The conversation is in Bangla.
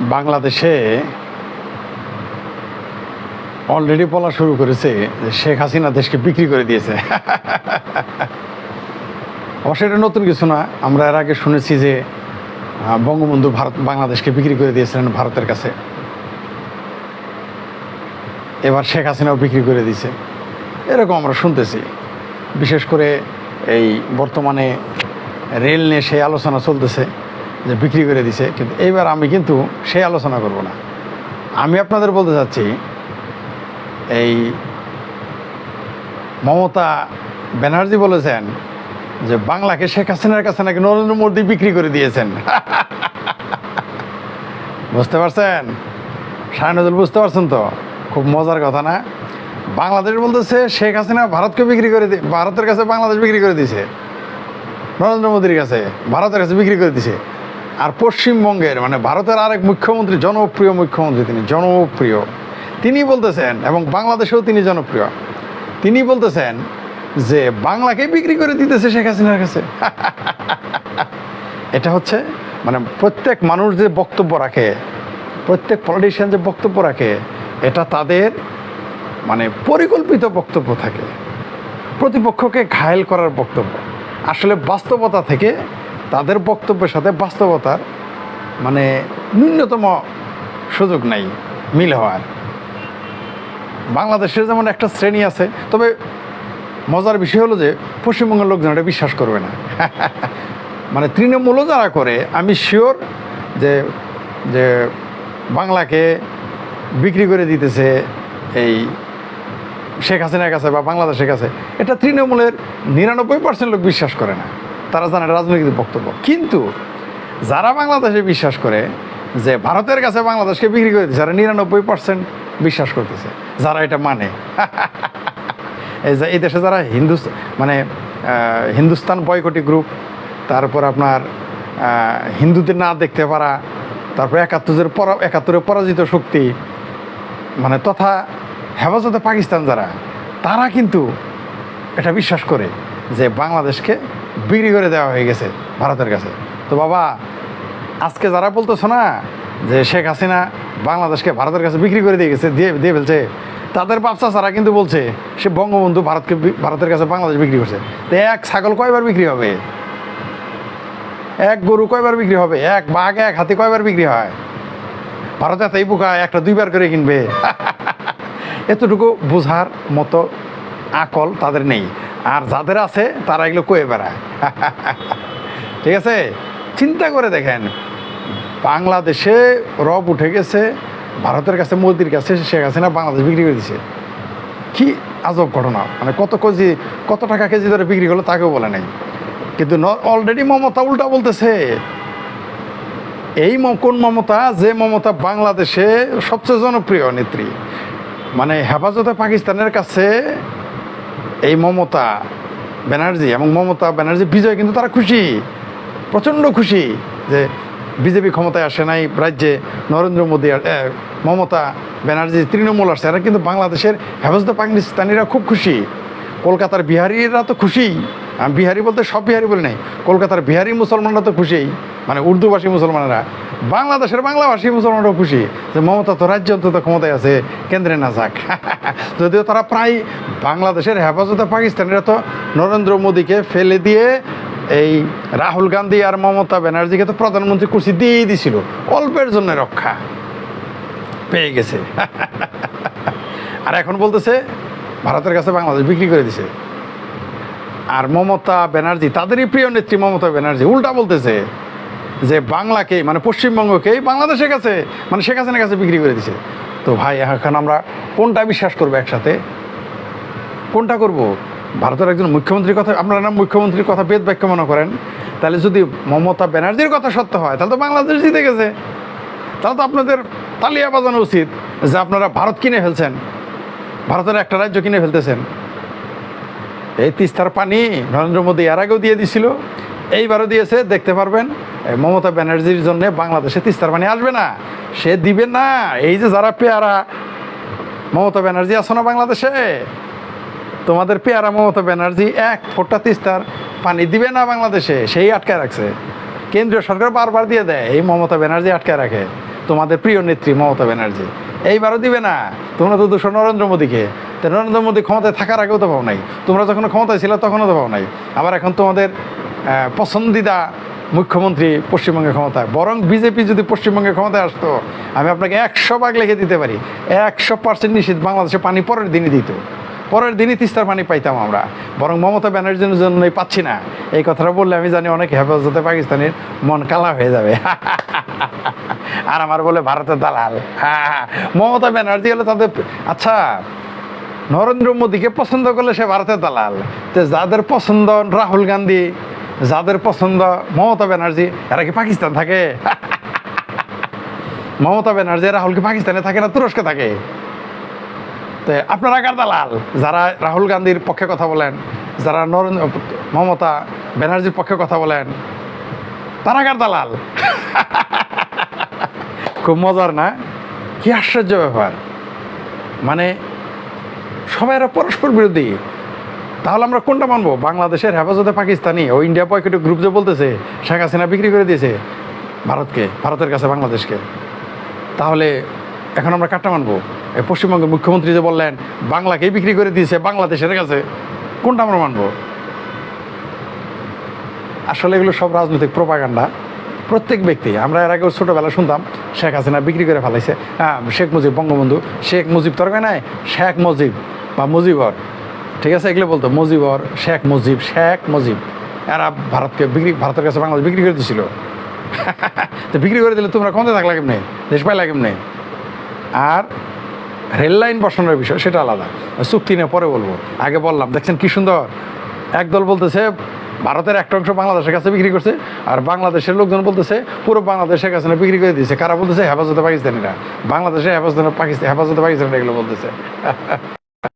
বাংলাদেশে অলরেডি বলা শুরু করেছে যে শেখ হাসিনা দেশকে বিক্রি করে দিয়েছে। অবশ্যই এটা নতুন কিছু না, আমরা এর আগে শুনেছি যে বঙ্গবন্ধু বাংলাদেশকে বিক্রি করে দিয়েছিলেন ভারতের কাছে। এবার শেখ হাসিনাও বিক্রি করে দিয়েছে, এরকম আমরা শুনতেছি। বিশেষ করে এই বর্তমানে রেল নিয়ে সেই আলোচনা চলতেছে যে বিক্রি করে দিছে, কিন্তু এইবার আমি কিন্তু সেই আলোচনা করব না। আমি আপনাদের বলতে চাচ্ছি, এই মমতা ব্যানার্জি বলেছেন যে বাংলাকে শেখ হাসিনার কাছে নাকি নরেন্দ্র মোদী বিক্রি করে দিয়েছেন। বুঝতে পারছেন শাহনজুল? বুঝতে পারছেন তো? খুব মজার কথা না? বাংলাদেশ বলতেছে শেখ হাসিনা ভারতকে বিক্রি করে ভারতের কাছে বাংলাদেশ বিক্রি করে দিয়েছে, নরেন্দ্র মোদীর কাছে ভারতের কাছে বিক্রি করে দিছে। আর পশ্চিমবঙ্গের মানে ভারতের আরেক মুখ্যমন্ত্রী, জনপ্রিয় মুখ্যমন্ত্রী, তিনি জনপ্রিয়, তিনি বলতেছেন, এবং বাংলাদেশেও তিনি জনপ্রিয়, তিনি বলতেছেন যে বাংলাকে বিক্রি করে দিতেছে শেখ হাসিনার কাছে। এটা হচ্ছে মানে প্রত্যেক মানুষ যে বক্তব্য রাখে, প্রত্যেক পলিটিশিয়ান যে বক্তব্য রাখে, এটা তাদের মানে পরিকল্পিত বক্তব্য থাকে, প্রতিপক্ষকে ঘায়েল করার বক্তব্য। আসলে বাস্তবতা থেকে তাদের বক্তব্যের সাথে বাস্তবতার মানে ন্যূনতম সুযোগ নাই মিল হওয়ার। বাংলাদেশের যেমন একটা শ্রেণী আছে, তবে মজার বিষয় হলো যে পশ্চিমবঙ্গের লোকজন এটা বিশ্বাস করবে না। মানে তৃণমূলও যারা করে, আমি শিওর যে যে বাংলাকে বিক্রি করে দিতেছে এই শেখ হাসিনার কাছে বা বাংলাদেশের কাছে, এটা তৃণমূলের 99% লোক বিশ্বাস করে না। তারা জানে রাজনৈতিক বক্তব্য। কিন্তু যারা বাংলাদেশে বিশ্বাস করে যে ভারতের কাছে বাংলাদেশকে বিক্রি করে দিচ্ছে, যারা 99% বিশ্বাস করতেছে, যারা এটা মানে। এই দেশে যারা হিন্দুস্তান বয়কটি গ্রুপ, তারপর আপনার হিন্দুদের না দেখতে পারা, তারপর একাত্তরে পরাজিত শক্তি, মানে তথা হেফাজতে পাকিস্তান যারা, তারা কিন্তু এটা বিশ্বাস করে যে বাংলাদেশকে বিক্রি করে দেওয়া হয়ে গেছে ভারতের কাছে। তো বাবা, আজকে যারা বলতেছো না যে শেখ হাসিনা বাংলাদেশকে ভারতের কাছে বিক্রি করে দিয়ে গেছে, দিয়ে ফেলছে, তাদের বাচ্চা ছাড়া কিন্তু বলছে সে বঙ্গবন্ধু ভারতের কাছে বাংলাদেশ বিক্রি করছে। তো এক ছাগল কয়বার বিক্রি হবে? এক গরু কয়বার বিক্রি হবে? এক বাঘ, এক হাতি কয়বার বিক্রি হয়? ভারতে এতই বোকা, একটা দুইবার করে কিনবে। এতটুকু বোঝার মতো আকল তাদের নেই, আর যাদের আছে তারা এগুলো কয়ে বেড়ায়। ঠিক আছে? চিন্তা করে দেখেন, বাংলাদেশে রব উঠে গেছে, ভারতের কাছে, মোদির কাছে শেখ হাসিনা বাংলাদেশ বিক্রি করে দিছে। কি আজব ঘটনা! মানে কত টাকা কেজি ধরে বিক্রি করলো তাকেও বলে নাই। কিন্তু অলরেডি মমতা উল্টা বলতেছে। এই কোন মমতা? যে মমতা বাংলাদেশে সবচেয়ে জনপ্রিয় নেত্রী, মানে হেফাজতে পাকিস্তানের কাছে এই মমতা ব্যানার্জি এবং মমতা ব্যানার্জি বিজয়, কিন্তু তারা খুশি, প্রচণ্ড খুশি যে বিজেপি ক্ষমতায় আসে নাই রাজ্যে, নরেন্দ্র মোদী মমতা ব্যানার্জি তৃণমূল আসছে। এরা কিন্তু বাংলাদেশের হেফাজতে পাকিস্তানিরা খুব খুশি। কলকাতার বিহারিরা তো খুশি, আমি বিহারি বলতে সব বিহারি বলি নাই, কলকাতার বিহারি মুসলমানরা তো খুশি, মানে উর্দুভাষী মুসলমানেরা। বাংলাদেশের বাংলাভাষী মুসলমানরাও খুশি যে মমতা তো রাজ্য অন্তত ক্ষমতায় আছে, কেন্দ্রে না যাক। যদিও তারা প্রায় বাংলাদেশের হেফাজতে পাকিস্তানিরা তো নরেন্দ্র মোদীকে ফেলে দিয়ে এই রাহুল গান্ধী আর মমতা ব্যানার্জিকে তো প্রধানমন্ত্রী কুর্সি দিয়েই দিছিল, অল্পের জন্য রক্ষা পেয়ে গেছে। আর এখন বলতেছে ভারতের কাছে বাংলাদেশ বিক্রি করে দিছে। আর মমতা ব্যানার্জি, তাদেরই প্রিয় নেত্রী মমতা ব্যানার্জি, উল্টা বলতেছে যে বাংলাকে মানে পশ্চিমবঙ্গকেই বাংলাদেশের কাছে মানে শেখ হাসিনার কাছে বিক্রি করে দিছে। তো ভাই, এখন আমরা কোনটা বিশ্বাস করবো একসাথে? কোনটা করব? ভারতের একজন মুখ্যমন্ত্রীর কথা, আপনারা না মুখ্যমন্ত্রীর কথা বেদ বাক্য মনে করেন, তাহলে যদি মমতা ব্যানার্জির কথা সত্য হয়, তাহলে তো বাংলাদেশ জিতে গেছে। তাহলে তো আপনাদের তালিয়া বাজানো উচিত যে আপনারা ভারত কিনে ফেলছেন, ভারতের একটা রাজ্য কিনে ফেলতেছেন। এই তিস্তার পানি নরেন্দ্র মোদী এর আগেও দিয়ে দিছিল, এইবারও দিয়েছে। দেখতে পারবেন মমতা ব্যানার্জির জন্য বাংলাদেশে তিস্তার পানি আসবে না, সে দিবে না। এই যে যারা পেয়ারা মমতা ব্যানার্জি আছো না বাংলাদেশে, তোমাদের পেয়ারা মমতা ব্যানার্জি এক ফোঁটা তিস্তার পানি দিবে না বাংলাদেশে, সেই আটকায় রাখছে। কেন্দ্রীয় সরকার বারবার দিয়ে দেয়, এই মমতা ব্যানার্জি আটকায় রাখে। তোমাদের প্রিয় নেত্রী মমতা ব্যানার্জি। এইবারও দিবে না। তোমরা তো দোষো নরেন্দ্র মোদীকে। তো নরেন্দ্র মোদী ক্ষমতায় থাকার আগেও তো পাও নাই, তোমরা যখন ক্ষমতায় ছিল তখনও তো পাও নাই। আবার এখন তোমাদের পছন্দিদা মুখ্যমন্ত্রী পশ্চিমবঙ্গের ক্ষমতায়। বরং বিজেপি যদি পশ্চিমবঙ্গের ক্ষমতায় আসতো, আমি আপনাকে 100 ভাগ লিখে দিতে পারি, 100% নিশ্চিত বাংলাদেশে পানি পরের দিনই দিত, পরের দিনই তিস্তার পানি পাইতাম আমরা। বরং মমতা ব্যানার্জির জন্যই পাচ্ছি না। এই কথাটা বললে আমি জানি অনেক হেফাজতে পাকিস্তানের মন কালা হয়ে যাবে। আর আমার বলে ভারতের দালাল। মমতা ব্যানার্জি হলে তাদের, আচ্ছা নরেন্দ্র মোদীকে পছন্দ করলে সে ভারতের দালাল, তো যাদের পছন্দ রাহুল গান্ধী, যাদের পছন্দ মমতা ব্যানার্জি, এরা কি পাকিস্তান থাকে? মমতা ব্যানার্জি রাহুল কি পাকিস্তানে থাকে না তুরস্কে থাকে? তো আপনারা কার দালাল? যারা রাহুল গান্ধীর পক্ষে কথা বলেন, যারা মমতা ব্যানার্জির পক্ষে কথা বলেন, তারা কার দালাল? খুব মজার না? কি আশ্চর্য ব্যাপার! মানে সবাই এরা পরস্পর বিরোধী। তাহলে আমরা কোনটা মানবো? বাংলাদেশের হেফাজতে পাকিস্তানি ও ইন্ডিয়া পকেট গ্রুপ যে বলতেছে শেখ হাসিনা বিক্রি করে দিয়েছে ভারতকে, ভারতের কাছে বাংলাদেশকে, তাহলে এখন আমরা কাটটা মানবো? এই পশ্চিমবঙ্গের মুখ্যমন্ত্রী যে বললেন বাংলাকেই বিক্রি করে দিয়েছে বাংলাদেশের কাছে, কোনটা আমরা মানবো? আসলে এগুলো সব রাজনৈতিক প্রোপাগান্ডা। প্রত্যেক ব্যক্তি, আমরা এর আগেও ছোটোবেলা শুনতাম শেখ হাসিনা বিক্রি করে ফেলাইছে, শেখ মুজিব, বঙ্গবন্ধু শেখ মুজিব তরকারি নাই, শেখ মুজিব বা মুজিবর, ঠিক আছে, এগুলো বলতো মুজিবর, শেখ মুজিব, শেখ মুজিব, এরা ভারতের কাছে বাংলাদেশ বিক্রি করে দিয়েছিল। তো বিক্রি করে দিলে তোমরা ক্ষমতা থাকলা কেমনে, দেশ পাইলা কেমনে? আর রেল লাইন বসানোর বিষয় সেটা আলাদা, চুক্তি নিয়ে পরে বলবো। আগে বললাম, দেখছেন কি সুন্দর, একদল বলতেছে ভারতের একটা অংশ বাংলাদেশের কাছে বিক্রি করছে, আর বাংলাদেশের লোকজন বলতেছে পুরো বাংলাদেশের কাছে বিক্রি করে দিয়েছে। কারা বলতেছে? হেফাজতে পাকিস্তানিরা। বাংলাদেশে হেফাজতে পাকিস্তানিরা এগুলো বলতেছে।